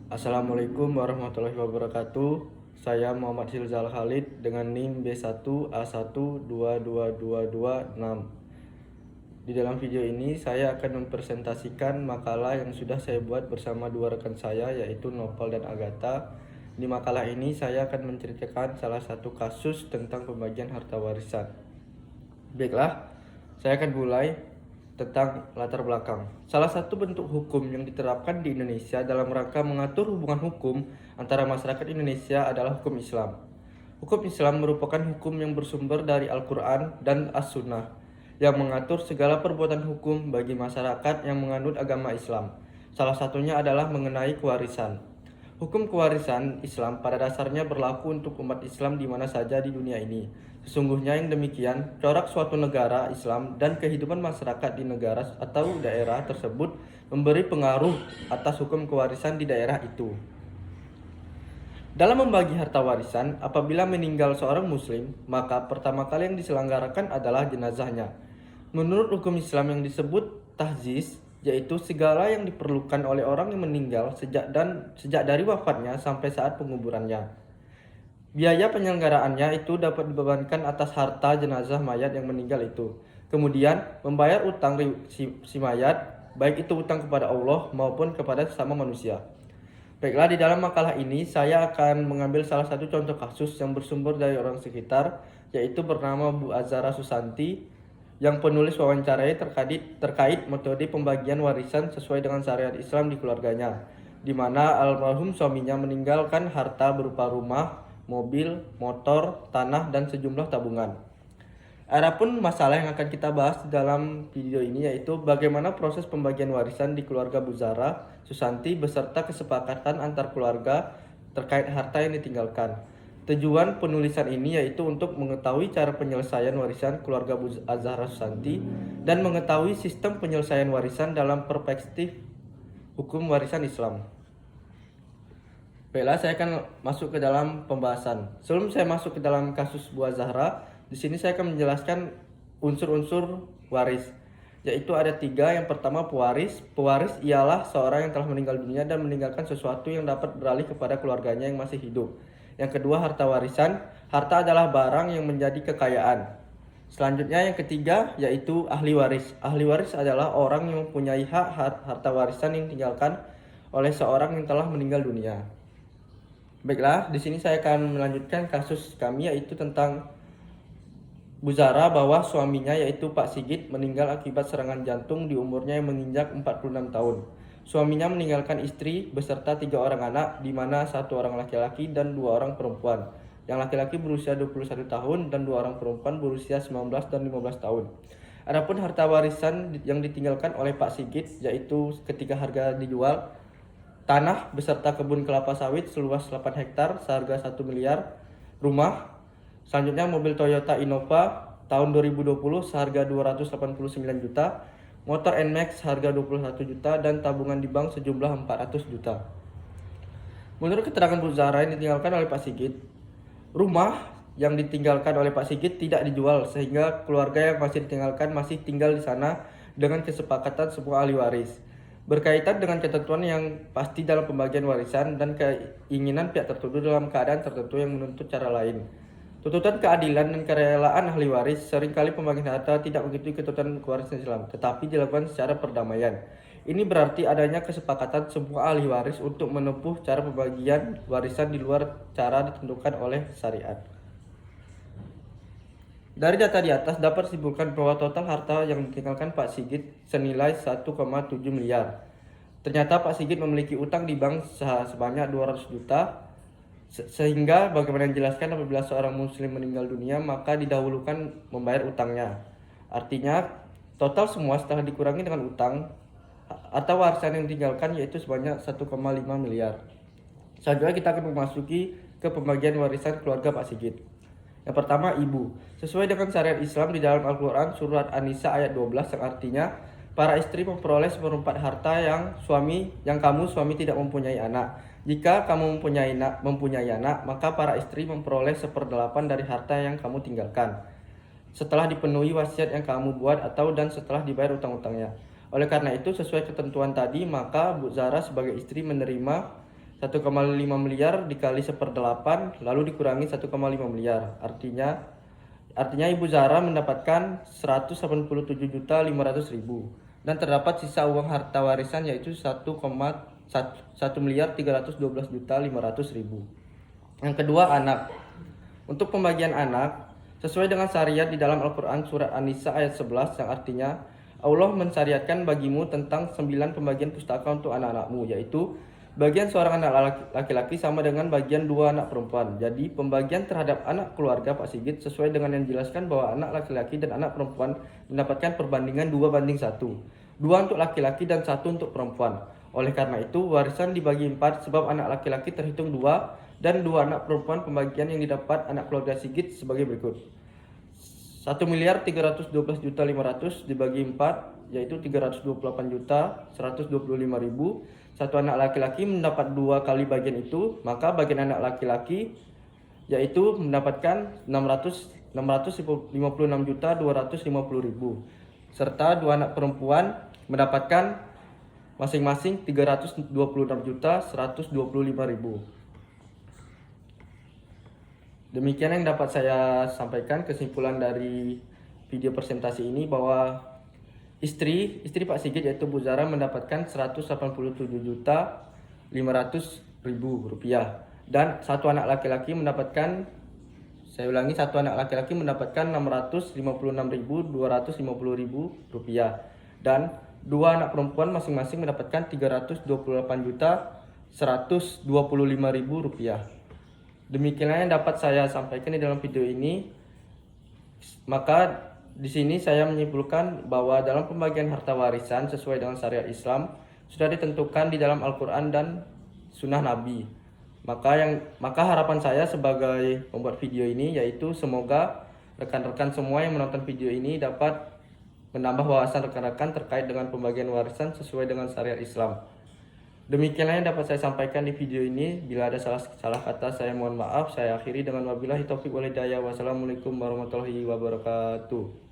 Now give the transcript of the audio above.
Assalamualaikum warahmatullahi wabarakatuh. Saya Muhammad Hilzal Khalid dengan NIM B1A1222226. Di dalam video ini saya akan mempresentasikan makalah yang sudah saya buat bersama dua rekan saya, yaitu Nopal dan Agatha. Di makalah ini saya akan menceritakan salah satu kasus tentang pembagian harta warisan. Baiklah, saya akan mulai tentang latar belakang. Salah satu bentuk hukum yang diterapkan di Indonesia dalam rangka mengatur hubungan hukum antara masyarakat Indonesia adalah hukum Islam. Hukum Islam merupakan hukum yang bersumber dari Al-Quran dan As-Sunnah yang mengatur segala perbuatan hukum bagi masyarakat yang menganut agama Islam. Salah satunya adalah mengenai kewarisan. Hukum kewarisan Islam pada dasarnya berlaku untuk umat Islam di mana saja di dunia ini. Sesungguhnya yang demikian, corak suatu negara Islam dan kehidupan masyarakat di negara atau daerah tersebut memberi pengaruh atas hukum kewarisan di daerah itu. Dalam membagi harta warisan, apabila meninggal seorang muslim, maka pertama kali yang diselenggarakan adalah jenazahnya. Menurut hukum Islam yang disebut tahziz, yaitu segala yang diperlukan oleh orang yang meninggal sejak dari wafatnya sampai saat penguburannya. Biaya penyelenggaraannya itu dapat dibebankan atas harta jenazah mayat yang meninggal itu. Kemudian membayar utang si mayat, baik itu utang kepada Allah maupun kepada sesama manusia. Baiklah, di dalam makalah ini saya akan mengambil salah satu contoh kasus yang bersumber dari orang sekitar, yaitu bernama Bu Azhara Susanti, yang penulis wawancarai terkait metode pembagian warisan sesuai dengan syariat Islam di keluarganya, di mana almarhum suaminya meninggalkan harta berupa rumah, mobil, motor, tanah, dan sejumlah tabungan. Adapun masalah yang akan kita bahas dalam video ini yaitu bagaimana proses pembagian warisan di keluarga Bu Zahra Susanti beserta kesepakatan antar keluarga terkait harta yang ditinggalkan. Tujuan penulisan ini yaitu untuk mengetahui cara penyelesaian warisan keluarga Bu Zahra Susanti dan mengetahui sistem penyelesaian warisan dalam perspektif hukum warisan Islam. Baiklah, saya akan masuk ke dalam pembahasan. Sebelum saya masuk ke dalam kasus Bu Zahra, di sini saya akan menjelaskan unsur-unsur waris, yaitu ada 3. Yang pertama, pewaris. Pewaris ialah seorang yang telah meninggal dunia dan meninggalkan sesuatu yang dapat beralih kepada keluarganya yang masih hidup. Yang kedua, harta warisan. Harta adalah barang yang menjadi kekayaan. Selanjutnya yang ketiga yaitu ahli waris. Ahli waris adalah orang yang mempunyai hak harta warisan yang ditinggalkan oleh seorang yang telah meninggal dunia. Baiklah, di sini saya akan melanjutkan kasus kami yaitu tentang Bu Zahra, bahwa suaminya yaitu Pak Sigit meninggal akibat serangan jantung di umurnya yang menginjak 46 tahun. Suaminya meninggalkan istri beserta 3 orang anak, di mana 1 orang laki-laki dan 2 orang perempuan. Yang laki-laki berusia 21 tahun dan 2 orang perempuan berusia 19 dan 15 tahun. Adapun harta warisan yang ditinggalkan oleh Pak Sigit yaitu ketika harga dijual, tanah beserta kebun kelapa sawit seluas 8 hektar seharga 1 miliar, rumah, selanjutnya mobil Toyota Innova tahun 2020 seharga 289 juta, motor NMAX harga 21 juta, dan tabungan di bank sejumlah 400 juta. Menurut keterangan Bu Zahra yang ditinggalkan oleh Pak Sigit, rumah yang ditinggalkan oleh Pak Sigit tidak dijual sehingga keluarga yang masih ditinggalkan masih tinggal di sana dengan kesepakatan semua ahli waris. Berkaitan dengan ketentuan yang pasti dalam pembagian warisan dan keinginan pihak tertentu dalam keadaan tertentu yang menuntut cara lain. Tuntutan keadilan dan kerelaan ahli waris seringkali pembagian harta tidak mengikuti ketentuan kewarisan Islam, tetapi dilakukan secara perdamaian. Ini berarti adanya kesepakatan semua ahli waris untuk menempuh cara pembagian warisan di luar cara ditentukan oleh syariat. Dari data di atas dapat disimpulkan bahwa total harta yang ditinggalkan Pak Sigit senilai 1,7 miliar. Ternyata Pak Sigit memiliki utang di bank sebanyak 200 juta, sehingga bagaimana dijelaskan apabila seorang muslim meninggal dunia maka didahulukan membayar utangnya. Artinya total semua setelah dikurangi dengan utang atau warisan yang ditinggalkan yaitu sebanyak 1,5 miliar. Selanjutnya kita akan memasuki ke pembagian warisan keluarga Pak Sigit. Yang pertama, ibu. Sesuai dengan syariat Islam di dalam Al-Quran surat An-Nisa ayat 12 yang artinya para istri memperoleh seperempat harta yang kamu suami tidak mempunyai anak. Jika kamu mempunyai anak, maka para istri memperoleh 1/8 dari harta yang kamu tinggalkan, setelah dipenuhi wasiat yang kamu buat dan setelah dibayar utang-utangnya. Oleh karena itu, sesuai ketentuan tadi, maka Bu Zahra sebagai istri menerima 1,5 miliar dikali 1/8 lalu dikurangi 1,5 miliar. Artinya Ibu Zahra mendapatkan 187.500.000 dan terdapat sisa uang harta warisan yaitu 1.312.500.000. Yang kedua, anak. Untuk pembagian anak, sesuai dengan syariat di dalam Al-Quran surat An-Nisa ayat 11 yang artinya Allah mensyariatkan bagimu tentang 9 pembagian pustaka untuk anak-anakmu, yaitu bagian seorang anak laki-laki sama dengan bagian 2 anak perempuan. Jadi pembagian terhadap anak keluarga Pak Sigit sesuai dengan yang dijelaskan bahwa anak laki-laki dan anak perempuan mendapatkan perbandingan 2:1. 2 untuk laki-laki dan 1 untuk perempuan. Oleh karena itu warisan dibagi 4 sebab anak laki-laki terhitung 2 dan 2 anak perempuan. Pembagian yang didapat anak keluarga Sigit sebagai berikut. 1.312.500.000 dibagi 4 yaitu 328.125.000. Satu anak laki-laki mendapat 2 kali bagian itu, maka bagian anak laki-laki yaitu mendapatkan 656.250.000 serta 2 anak perempuan mendapatkan masing-masing 326.125.000. Demikian yang dapat saya sampaikan kesimpulan dari video presentasi ini, bahwa istri Pak Sigit yaitu Bu Zahra mendapatkan 187.500.000 rupiah dan satu anak laki-laki mendapatkan, saya ulangi, satu anak laki-laki mendapatkan 656.250.000 rupiah dan 2 anak perempuan masing-masing mendapatkan 328.125.000 rupiah. Demikianlah yang dapat saya sampaikan di dalam video ini. Maka di sini saya menyimpulkan bahwa dalam pembagian harta warisan sesuai dengan syariat Islam sudah ditentukan di dalam Al-Quran dan Sunnah Nabi. Maka harapan saya sebagai pembuat video ini yaitu semoga rekan-rekan semua yang menonton video ini dapat menambah wawasan rekan-rekan terkait dengan pembagian warisan sesuai dengan syariat Islam. Demikianlah yang dapat saya sampaikan di video ini. Bila ada salah kata saya mohon maaf. Saya akhiri dengan wabillahi taufiq wal hidayah. Wassalamualaikum warahmatullahi wabarakatuh.